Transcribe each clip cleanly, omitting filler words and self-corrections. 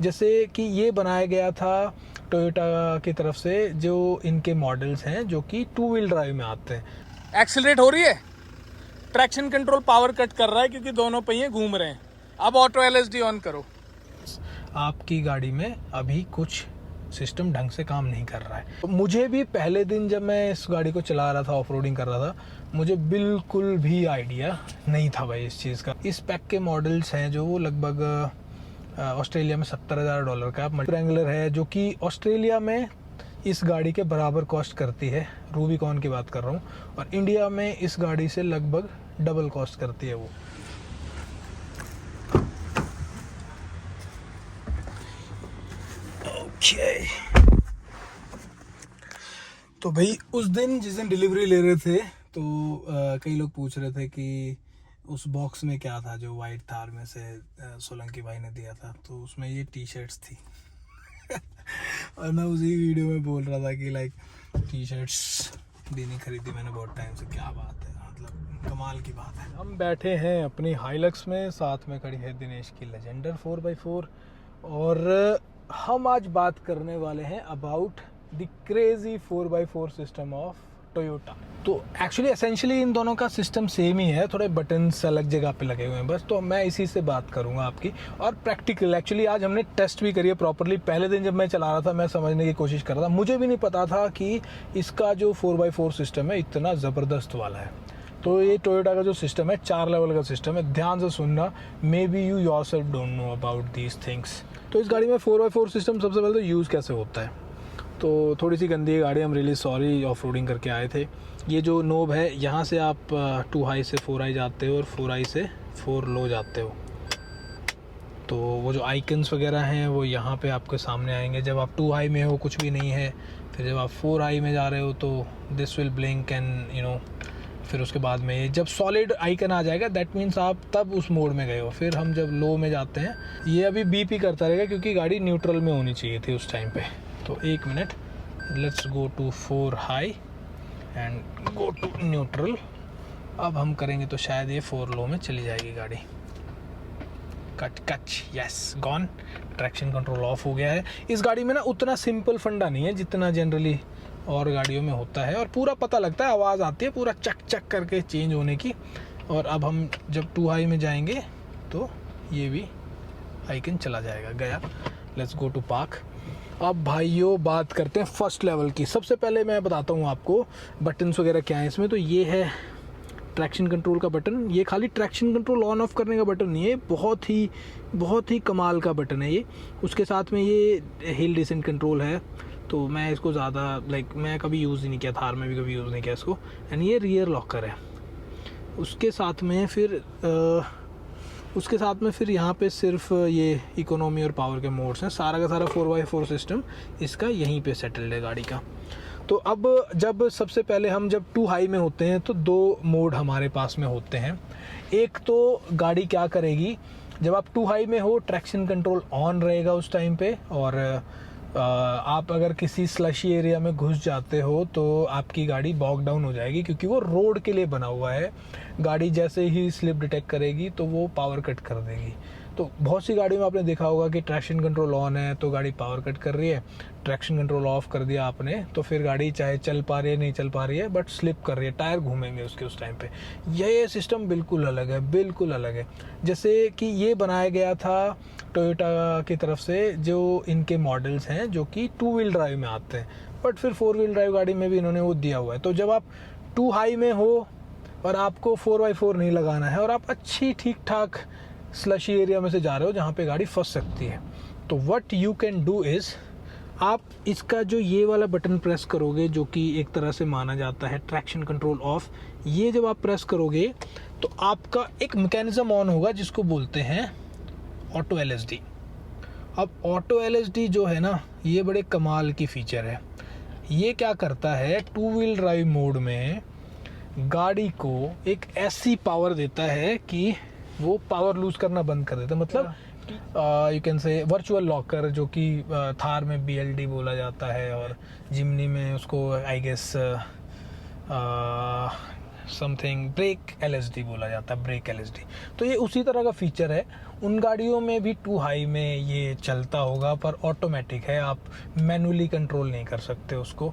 जैसे कि ये बनाया गया था टोयोटा की तरफ से, जो इनके मॉडल्स हैं जो कि 2 व्हील ड्राइव में आते हैं। एक्सीलरेट हो रही है, ट्रैक्शन कंट्रोल पावर कट कर रहा है क्योंकि दोनों पहिए घूम रहे हैं। अब ऑटो LSD ऑन करो। आपकी गाड़ी में अभी कुछ सिस्टम ढंग से काम नहीं कर रहा है। तो मुझे भी पहले दिन जब मैं इस गाड़ी को चला रहा था, ऑफ रोडिंग कर रहा था, मुझे बिल्कुल भी आइडिया नहीं था भाई इस चीज़ का। इस पैक के मॉडल्स हैं जो लगभग ऑस्ट्रेलिया में $70,000 का रेंगुलर है, जो कि ऑस्ट्रेलिया में इस गाड़ी के बराबर कॉस्ट करती है। रूबिकॉन की बात कर रहा हूँ। और इंडिया में इस गाड़ी से लगभग डबल कॉस्ट करती है वो। ओके तो भाई उस दिन जिस दिन डिलीवरी ले रहे थे तो कई लोग पूछ रहे थे कि उस बॉक्स में क्या था जो वाइट थार में से सोलंकी भाई ने दिया था। तो उसमें ये टी शर्ट्स थी और मैं उसी वीडियो में बोल रहा था कि लाइक टी शर्ट्स भी नहीं खरीदी मैंने बहुत टाइम से। क्या बात है, मतलब कमाल की बात है। हम बैठे हैं अपनी हाइलक्स में, साथ में खड़ी है दिनेश की लेजेंडर 4x4 और हम आज बात करने वाले हैं about the crazy 4x4 system of Toyota. तो एक्चुअली एसेंशियली इन दोनों का सिस्टम सेम ही है, थोड़े बटन्स अलग जगह पे लगे हुए हैं बस। तो मैं इसी से बात करूंगा आपकी। और प्रैक्टिकल एक्चुअली आज हमने टेस्ट भी करी है प्रॉपरली। पहले दिन जब मैं चला रहा था मैं समझने की कोशिश कर रहा था, मुझे भी नहीं पता था कि इसका जो 4x4 सिस्टम है इतना ज़बरदस्त वाला है। तो ये टोयोटा का जो सिस्टम है 4 लेवल का सिस्टम है। ध्यान से सुनना, may be you yourself don't know about these things. तो इस गाड़ी में 4x4 सिस्टम सबसे पहले तो यूज़ कैसे होता है। तो थोड़ी सी गंदी गाड़ी, हम रियली सॉरी, ऑफ रोडिंग करके आए थे। ये जो नोब है यहाँ से आप 2 हाई से 4 हाई जाते हो और 4 हाई से 4 लो जाते हो। तो वो जो आइकन्स वगैरह हैं वो यहाँ पे आपके सामने आएंगे। जब आप 2 हाई में हो कुछ भी नहीं है, फिर जब आप 4 हाई में जा रहे हो तो this will blink and you know, फिर उसके बाद में ये जब सॉलिड आइकन आ जाएगा दैट मीन्स आप तब उस मोड में गए हो। फिर हम जब लो में जाते हैं ये अभी बीप ही करता रहेगा क्योंकि गाड़ी न्यूट्रल में होनी चाहिए थी उस टाइम पे। तो 1 minute, let's go to 4 high and go to neutral. अब हम करेंगे तो शायद ये 4 लो में चली जाएगी गाड़ी। कच yes gone. Traction control of हो गया है। इस गाड़ी में ना उतना सिंपल फंडा नहीं है जितना जनरली और गाड़ियों में होता है, और पूरा पता लगता है, आवाज़ आती है पूरा चक चक करके चेंज होने की। और अब हम जब 2 हाई में जाएंगे तो ये भी आइकन चला जाएगा, गया। Let's go to park. अब भाइयों बात करते हैं फर्स्ट लेवल की। सबसे पहले मैं बताता हूँ आपको बटन्स वगैरह क्या है इसमें। तो ये है ट्रैक्शन कंट्रोल का बटन। ये खाली ट्रैक्शन कंट्रोल ऑन ऑफ करने का बटन नहीं है, बहुत ही कमाल का बटन है ये। उसके साथ में ये हिल डिसेंट कंट्रोल है। तो मैं इसको ज़्यादा मैं कभी यूज़ ही नहीं किया, थार में भी कभी यूज़ नहीं किया इसको। एंड ये रियर लॉकर है। उसके साथ में फिर यहाँ पे सिर्फ ये इकोनॉमी और पावर के मोड्स हैं। सारा का सारा 4x4 सिस्टम इसका यहीं पे सेटल्ड है गाड़ी का। तो अब जब सबसे पहले हम जब 2 हाई में होते हैं तो 2 मोड हमारे पास में होते हैं। एक तो गाड़ी क्या करेगी, जब आप 2 हाई में हो ट्रैक्शन कंट्रोल ऑन रहेगा उस टाइम पे, और आप अगर किसी स्लशी एरिया में घुस जाते हो तो आपकी गाड़ी बॉग डाउन हो जाएगी क्योंकि वो रोड के लिए बना हुआ है। गाड़ी जैसे ही स्लिप डिटेक्ट करेगी तो वो पावर कट कर देगी। तो बहुत सी गाड़ियों में आपने देखा होगा कि ट्रैक्शन कंट्रोल ऑन है तो गाड़ी पावर कट कर रही है, ट्रैक्शन कंट्रोल ऑफ कर दिया आपने तो फिर गाड़ी चाहे चल पा रही है नहीं चल पा रही है बट स्लिप कर रही है, टायर घूमेंगे उसके उस टाइम पे। ये सिस्टम बिल्कुल अलग है, बिल्कुल अलग है। जैसे कि ये बनाया गया था टोयोटा की तरफ से, जो इनके मॉडल्स हैं जो कि 2 व्हील ड्राइव में आते हैं, बट फिर 4 व्हील ड्राइव गाड़ी में भी इन्होंने वो दिया हुआ है। तो जब आप 2 हाई में हो और आपको 4x4 नहीं लगाना है और आप अच्छी ठीक ठाक स्लशी एरिया में से जा रहे हो जहाँ पे गाड़ी फंस सकती है, तो what you can do is आप इसका जो ये वाला बटन प्रेस करोगे जो कि एक तरह से माना जाता है ट्रैक्शन कंट्रोल ऑफ, ये जब आप प्रेस करोगे तो आपका एक मैकेनिज्म ऑन होगा जिसको बोलते हैं ऑटो LSD। अब ऑटो LSD जो है ना ये बड़े कमाल की फीचर है। ये क्या करता है, 2 व्हील ड्राइव मोड में गाड़ी को एक ऐसी पावर देता है कि वो पावर लूज करना बंद कर देता है। मतलब you can say virtual locker, जो कि थार में BLD बोला जाता है और जिमनी में उसको I guess something break LSD बोला जाता है, ब्रेक LSD। तो ये उसी तरह का फीचर है। उन गाड़ियों में भी टू हाई में ये चलता होगा, पर ऑटोमेटिक है, आप मैनुअली कंट्रोल नहीं कर सकते उसको।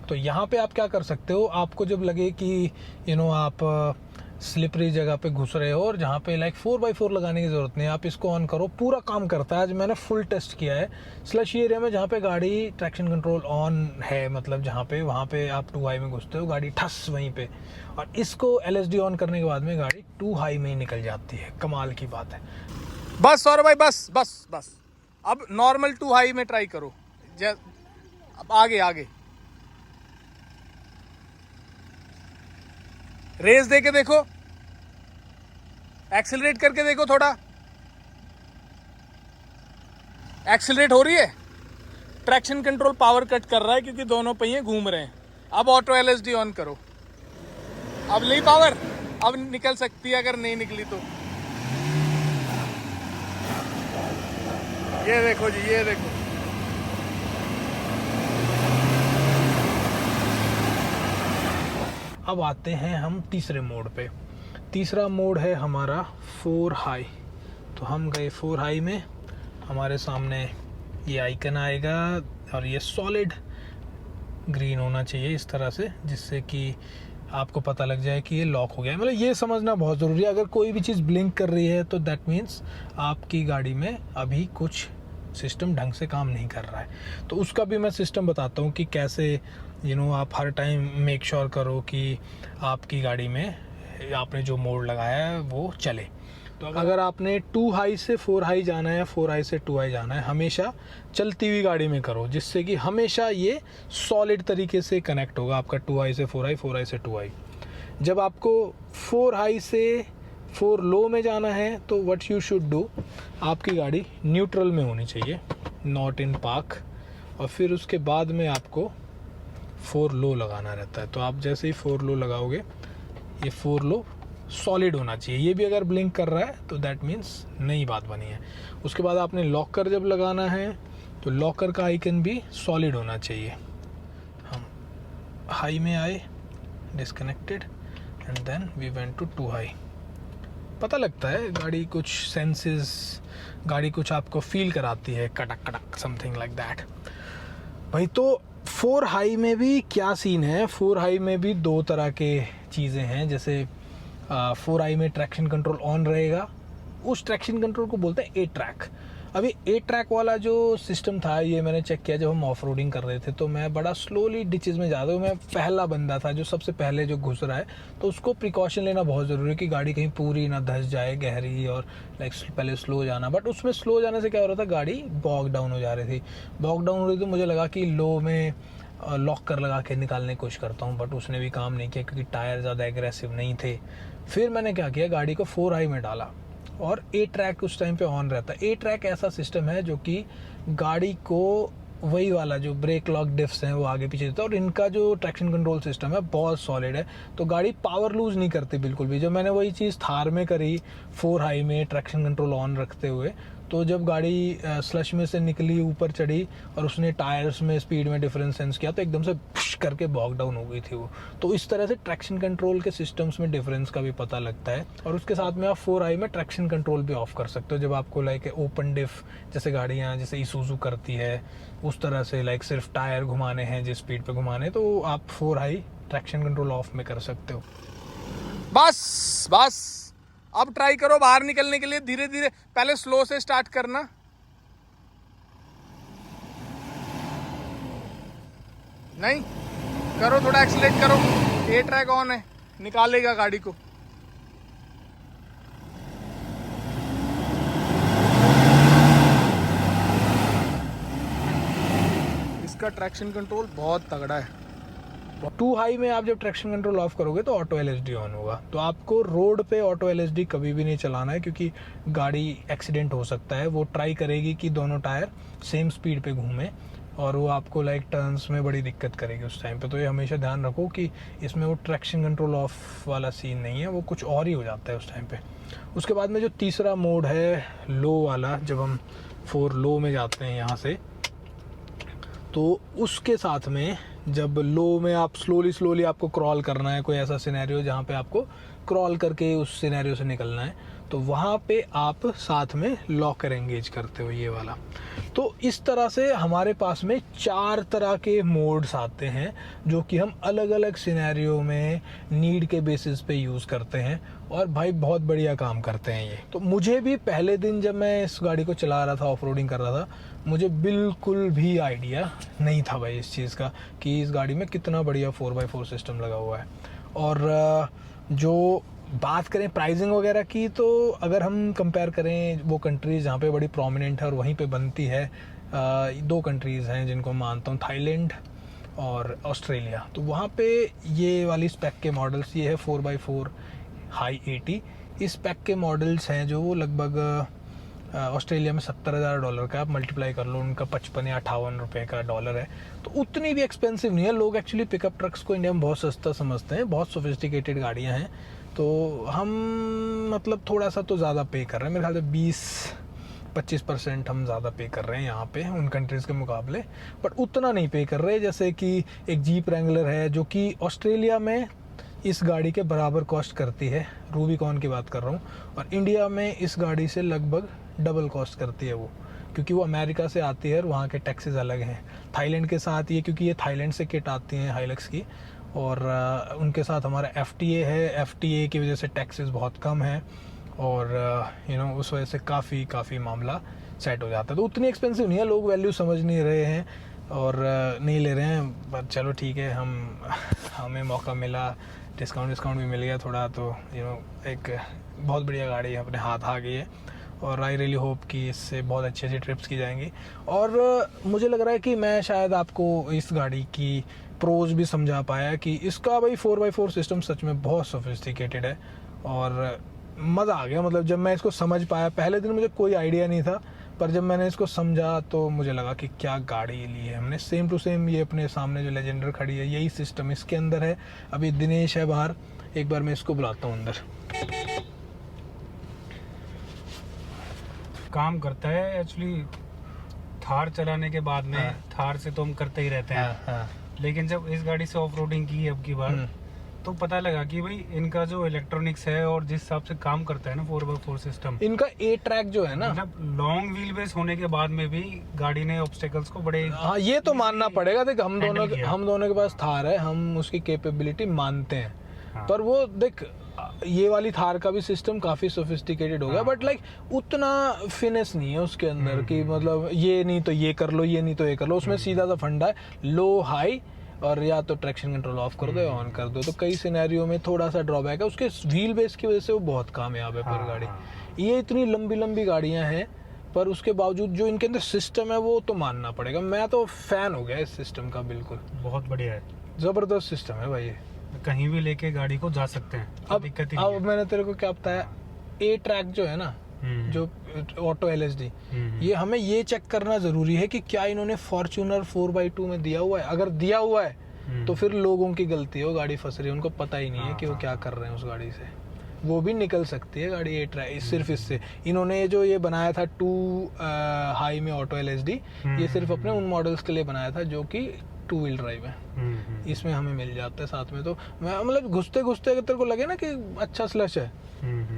तो यहाँ पे आप क्या कर सकते हो, आपको जब लगे कि आप स्लिपरी जगह पे घुस रहे हो और जहाँ पे लाइक 4x4 लगाने की ज़रूरत नहीं है, आप इसको ऑन करो, पूरा काम करता है। आज मैंने फुल टेस्ट किया है स्लशी एरिया में, जहाँ पे गाड़ी ट्रैक्शन कंट्रोल ऑन है, मतलब जहाँ पे वहाँ पे आप 2 हाई में घुसते हो, गाड़ी ठस वहीं पे, और इसको LSD ऑन करने के बाद में गाड़ी 2 हाई में ही निकल जाती है। कमाल की बात है। बस सौरभ भाई, बस बस बस। अब नॉर्मल 2 हाई में ट्राई करो। अब आगे आगे रेस दे के देखो, एक्सेलरेट करके देखो, थोड़ा एक्सेलरेट हो रही है। ट्रैक्शन कंट्रोल पावर कट कर रहा है क्योंकि दोनों पहिए घूम रहे हैं। अब ऑटो LSD ऑन करो। अब ली पावर, अब निकल सकती है, अगर नहीं निकली तो ये देखो जी, ये देखो। अब आते हैं हम तीसरे मोड पे। तीसरा मोड है हमारा 4 हाई। तो हम गए 4 हाई में, हमारे सामने ये आइकन आएगा और ये सॉलिड ग्रीन होना चाहिए इस तरह से, जिससे कि आपको पता लग जाए कि ये लॉक हो गया है। मतलब ये समझना बहुत ज़रूरी है, अगर कोई भी चीज़ ब्लिंक कर रही है तो दैट मीन्स आपकी गाड़ी में अभी कुछ सिस्टम ढंग से काम नहीं कर रहा है। तो उसका भी मैं सिस्टम बताता हूँ कि कैसे आप हर टाइम मेक श्योर करो कि आपकी गाड़ी में आपने जो मोड लगाया है वो चले। तो अगर आपने 2 हाई से 4 हाई जाना है या 4 हाई से 2 हाई जाना है, हमेशा चलती हुई गाड़ी में करो, जिससे कि हमेशा ये सॉलिड तरीके से कनेक्ट होगा आपका 2 हाई से 4 हाई, 4 हाई से 2 हाई। जब आपको 4 हाई से 4 लो में जाना है तो व्हाट यू शुड डू, आपकी गाड़ी न्यूट्रल में होनी चाहिए, नॉट इन पार्क, और फिर उसके बाद में आपको 4 लो लगाना रहता है। तो आप जैसे ही 4 लो लगाओगे, ये 4 लो सॉलिड होना चाहिए। ये भी अगर ब्लिंक कर रहा है तो दैट मीन्स नई बात बनी है। उसके बाद आपने लॉकर जब लगाना है तो लॉकर का आइकन भी सॉलिड होना चाहिए। हम हाई में आए, disconnected, and then we went to 2 high. पता लगता है गाड़ी कुछ सेंसेस, गाड़ी कुछ आपको फील कराती है, कड़क कड़क, समथिंग लाइक दैट भाई। तो 4 हाई में भी क्या सीन है, 4 हाई में भी 2 तरह के चीज़ें हैं। जैसे 4 हाई में ट्रैक्शन कंट्रोल ऑन रहेगा, उस ट्रैक्शन कंट्रोल को बोलते हैं A ट्रैक। अभी A ट्रैक वाला जो सिस्टम था, ये मैंने चेक किया जब हम ऑफ रोडिंग कर रहे थे, तो मैं बड़ा स्लोली डिचेस में जाता हूँ। मैं पहला बंदा था जो सबसे पहले जो घुस रहा है, तो उसको प्रिकॉशन लेना बहुत ज़रूरी है कि गाड़ी कहीं पूरी ना धंस जाए गहरी, और लाइक पहले स्लो जाना। बट उसमें स्लो जाने से क्या हो रहा था, गाड़ी बॉग डाउन हो जा रही थी। बॉग डाउन हो रही थी, मुझे लगा कि लो में लॉक कर लगा के निकालने की कोशिश करता हूँ, बट उसने भी काम नहीं किया क्योंकि टायर ज़्यादा एग्रेसिव नहीं थे। फिर मैंने क्या किया, गाड़ी को 4 हाई में डाला और A ट्रैक उस टाइम पे ऑन रहता है। A ट्रैक ऐसा सिस्टम है जो कि गाड़ी को वही वाला जो ब्रेक लॉक डिफ्स हैं वो आगे पीछे देता है, और इनका जो ट्रैक्शन कंट्रोल सिस्टम है बहुत सॉलिड है, तो गाड़ी पावर लूज़ नहीं करती बिल्कुल भी। जब मैंने वही चीज़ थार में करी 4 हाई में ट्रैक्शन कंट्रोल ऑन रखते हुए, तो जब गाड़ी स्लश में से निकली, ऊपर चढ़ी और उसने टायर्स में स्पीड में डिफरेंस सेंस किया, तो एकदम से करके बॉग डाउन हो गई थी वो। तो इस तरह से ट्रैक्शन कंट्रोल के सिस्टम्स में डिफरेंस का भी पता लगता है। और उसके साथ में आप 4 हाई में ट्रैक्शन कंट्रोल भी ऑफ कर सकते हो, जब आपको लाइक ओपन डिफ जैसे गाड़ियाँ जैसे ईसुजू करती है उस तरह से, लाइक सिर्फ टायर घुमाने हैं जिस स्पीड पे घुमाने, तो आप 4 हाई ट्रैक्शन कंट्रोल ऑफ में कर सकते हो। बस बस, अब ट्राई करो बाहर निकलने के लिए। धीरे धीरे, पहले स्लो से स्टार्ट करना। नहीं करो, थोड़ा एक्सीलेट करो। A ट्रैक ऑन है, निकालेगा गाड़ी को। इसका ट्रैक्शन कंट्रोल बहुत तगड़ा है। 2 हाई में आप जब ट्रैक्शन कंट्रोल ऑफ करोगे तो ऑटो LSD ऑन होगा। तो आपको रोड पे ऑटो LSD कभी भी नहीं चलाना है, क्योंकि गाड़ी एक्सीडेंट हो सकता है। वो ट्राई करेगी कि दोनों टायर सेम स्पीड पे घूमे, और वो आपको लाइक टर्न्स में बड़ी दिक्कत करेगी उस टाइम पे। तो ये हमेशा ध्यान रखो कि इसमें वो ट्रैक्शन कंट्रोल ऑफ वाला सीन नहीं है, वो कुछ और ही हो जाता है उस टाइम पे। उसके बाद में जो तीसरा मोड है लो वाला, जब हम 4 लो में जाते हैं यहाँ से, तो उसके साथ में जब लो में आप स्लोली आपको क्रॉल करना है, कोई ऐसा सिनेरियो जहाँ पे आपको क्रॉल करके उस सिनेरियो से निकलना है, तो वहाँ पे आप साथ में लॉकर एंगेज करते हो, ये वाला। तो इस तरह से हमारे पास में 4 तरह के मोड्स आते हैं जो कि हम अलग अलग सिनेरियो में नीड के बेसिस पे यूज़ करते हैं, और भाई बहुत बढ़िया काम करते हैं ये। तो मुझे भी पहले दिन जब मैं इस गाड़ी को चला रहा था, ऑफ रोडिंग कर रहा था, मुझे बिल्कुल भी आइडिया नहीं था भाई इस चीज़ का कि इस गाड़ी में कितना बढ़िया 4x4 सिस्टम लगा हुआ है। और जो बात करें प्राइसिंग वगैरह की, तो अगर हम कंपेयर करें वो कंट्रीज़ जहाँ पे बड़ी प्रोमिनेंट है और वहीं पे बनती है, 2 कंट्रीज़ हैं जिनको मानता हूँ, थाईलैंड और ऑस्ट्रेलिया। तो वहाँ पे ये वाली स्पेक के मॉडल्स, ये है 4x4 हाई 80, इस स्पेक के मॉडल्स हैं जो लगभग ऑस्ट्रेलिया में $70,000 का, आप मल्टीप्लाई कर लो, उनका 55 या 58 रुपये का डॉलर है। तो उतनी भी एक्सपेंसिव नहीं है। लोग एक्चुअली पिकअप ट्रक्स को इंडिया में बहुत सस्ता समझते हैं, बहुत सोफिस्टिकेटेड गाड़ियाँ हैं, तो हम मतलब थोड़ा सा तो ज़्यादा पे कर रहे हैं, मेरे ख्याल से 20-25% हम ज़्यादा पे कर रहे हैं यहाँ पे उन कंट्रीज़ के मुकाबले, बट उतना नहीं पे कर रहे। जैसे कि एक जीप रैंगलर है जो कि ऑस्ट्रेलिया में इस गाड़ी के बराबर कॉस्ट करती है, रूबिकॉन की बात कर रहा हूँ, और इंडिया में इस गाड़ी से लगभग डबल कॉस्ट करती है वो, क्योंकि वो अमेरिका से आती है और वहाँ के टैक्सेस अलग हैं। थाईलैंड के साथ ये, क्योंकि ये थाईलैंड से किट आती हैं हाइलक्स की, और उनके साथ हमारा FTA है, FTA की वजह से टैक्सेस बहुत कम है, और उस वजह से काफ़ी मामला सेट हो जाता है। तो उतनी एक्सपेंसिव नहीं है, लोग वैल्यू समझ नहीं रहे हैं और नहीं ले रहे हैं, पर चलो ठीक है, हमें मौका मिला, डिस्काउंट भी मिल गया थोड़ा, तो एक बहुत बढ़िया गाड़ी अपने हाथ आ गई है, और आई रियली होप कि इससे बहुत अच्छी ट्रिप्स की जाएंगी। और मुझे लग रहा है कि मैं शायद आपको इस गाड़ी की प्रोज भी समझा पाया कि इसका भाई 4x4 सिस्टम सच में बहुत सोफिस्टिकेटेड है, और मज़ा आ गया। मतलब जब मैं इसको समझ पाया, पहले दिन मुझे कोई आइडिया नहीं था, पर जब मैंने इसको समझा तो मुझे लगा कि क्या गाड़ी ली है हमने। सेम टू सेम ये अपने सामने जो लेजेंडर खड़ी है, यही सिस्टम इसके अंदर है। अभी दिनेश है बाहर, एक बार मैं इसको बुलाता हूँ अंदर। काम करता है एक्चुअली। थार चलाने के बाद में, थार से तो हम करते ही रहते हैं, लेकिन जब इस गाड़ी से ऑफ रोडिंग की अब की बार, तो पता लगा कि भाई इनका जो इलेक्ट्रॉनिक्स है और जिस हिसाब से काम करता है ना 4x4 सिस्टम, इनका A ट्रैक जो है ना, मतलब लॉन्ग व्हील बेस होने के बाद में भी गाड़ी ने ऑब्स्टेकल्स को बड़े, हाँ ये तो मानना पड़ेगा। देख हम दोनों के पास थार है, हम उसकी कैपेबिलिटी मानते हैं, हाँ। पर वो देख ये वाली थार का भी सिस्टम काफी सोफिस्टिकेटेड हो गया, बट लाइक उतना फिनेस नहीं है उसके अंदर कि मतलब ये नहीं तो ये कर लो, ये नहीं तो ये कर लो। उसमें सीधा सा फंडा है, लो हाई, और या तो ट्रैक्शन कंट्रोल ऑफ कर दो या ऑन कर दो। तो कई सिनेरियो में थोड़ा सा ड्रॉबैक है, उसके व्हील बेस की वजह से वो बहुत कामयाब है पर गाड़ी। ये इतनी लंबी गाड़ियां हैं, पर उसके बावजूद जो इनके अंदर सिस्टम है वो तो मानना पड़ेगा। मैं तो फैन हो गया इस सिस्टम का, बिल्कुल बहुत बढ़िया है, जबरदस्त सिस्टम है भाई। कहीं भी लेके गाड़ी को जा सकते हैं, अब दिक्कत ही अब मैंने तेरे को क्या बताया, A ट्रैक जो है ना, जो ऑटो LSD, ये हमें ये चेक करना जरूरी है कि क्या इन्होंने फॉर्च्यूनर 4x2 में दिया हुआ है। अगर दिया हुआ है तो फिर लोगों की गलती है, वो गाड़ी फंस रही है, उनको पता ही नहीं है कि वो क्या कर रहे हैं उस गाड़ी से। वो भी निकल सकती है गाड़ी A ट्रैक सिर्फ इससे। इन्होंने जो ये बनाया था 2 हाई में ऑटो LSD, ये सिर्फ अपने उन मॉडल्स के लिए बनाया था जो कि 2 व्हील ड्राइव है। इसमें हमें मिल जाता है साथ में। तो मैं मतलब घुसते अगर तेरे को लगे ना कि अच्छा स्लश है,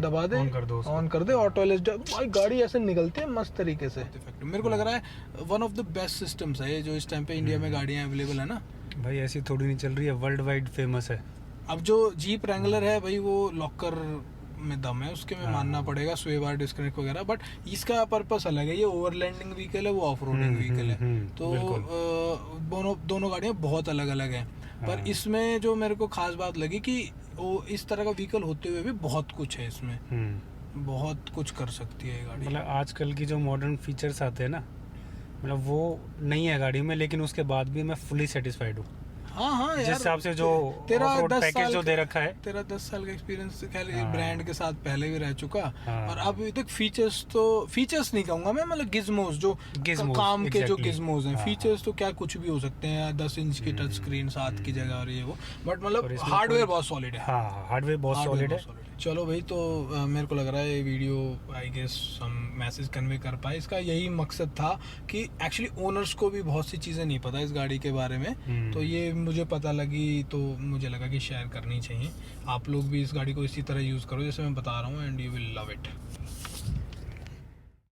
दबा दे, ऑन कर दे ऑटो LSD, भाई गाड़ी ऐसे निकलती है मस्त तरीके से। मेरे को लग रहा है one of the best systems है जो इस टाइम पे इंडिया में गाड़ियां अवेलेबल है ना भाई। ऐसी थोड़ी नहीं चल रही है, वर्ल्ड वाइड फेमस है। अब जो जीप रैंगलर है भाई, वो लॉकर में दम है उसके, में मानना पड़ेगा, स्वे बार डिस्कनेक्ट वगैरह, बट इसका पर्पस अलग है। ये ओवरलैंडिंग व्हीकल है, वो ऑफ रोडिंग व्हीकल है। तो दोनों गाड़ियां बहुत अलग अलग हैं, पर इसमें जो मेरे को खास बात लगी कि वो इस तरह का व्हीकल होते हुए भी बहुत कुछ है इसमें, बहुत कुछ कर सकती है ये गाड़ी। मतलब आजकल की जो मॉडर्न फीचर्स आते हैं ना, मतलब वो नहीं है गाड़ी में, लेकिन उसके बाद भी मैं फुली सेटिस्फाइड हूँ। हाँ हाँ जिस यार, हिसाब से जो तेरा ऑफ-रोड 10 पैकेज साल जो दे रखा है। तेरा 10 साल का एक्सपीरियंस खैर हाँ। ब्रांड के साथ पहले भी रह चुका। हाँ। और अभी तक फीचर्स नहीं कहूंगा मैं, मतलब गिज्मोस जो Gizmos, काम के जो exactly। गिज्मोस हैं, हाँ, फीचर्स तो क्या कुछ भी हो सकते हैं, 10 इंच की टच स्क्रीन 7 की जगह और ये वो, बट मतलब और इसमें हार्डवेयर कोई- बहुत सॉलिड है। हाँ, हार्डवेयर बहुत Hardware सॉलिड है। बहुत solid है। चलो भाई, तो मेरे को लग रहा है ये वीडियो आई गेस हम मैसेज कन्वे कर पाए। इसका यही मकसद था कि एक्चुअली ओनर्स को भी बहुत सी चीज़ें नहीं पता इस गाड़ी के बारे में, तो ये मुझे पता लगी तो मुझे लगा कि शेयर करनी चाहिए। आप लोग भी इस गाड़ी को इसी तरह यूज़ करो जैसे मैं बता रहा हूँ, and you will love it.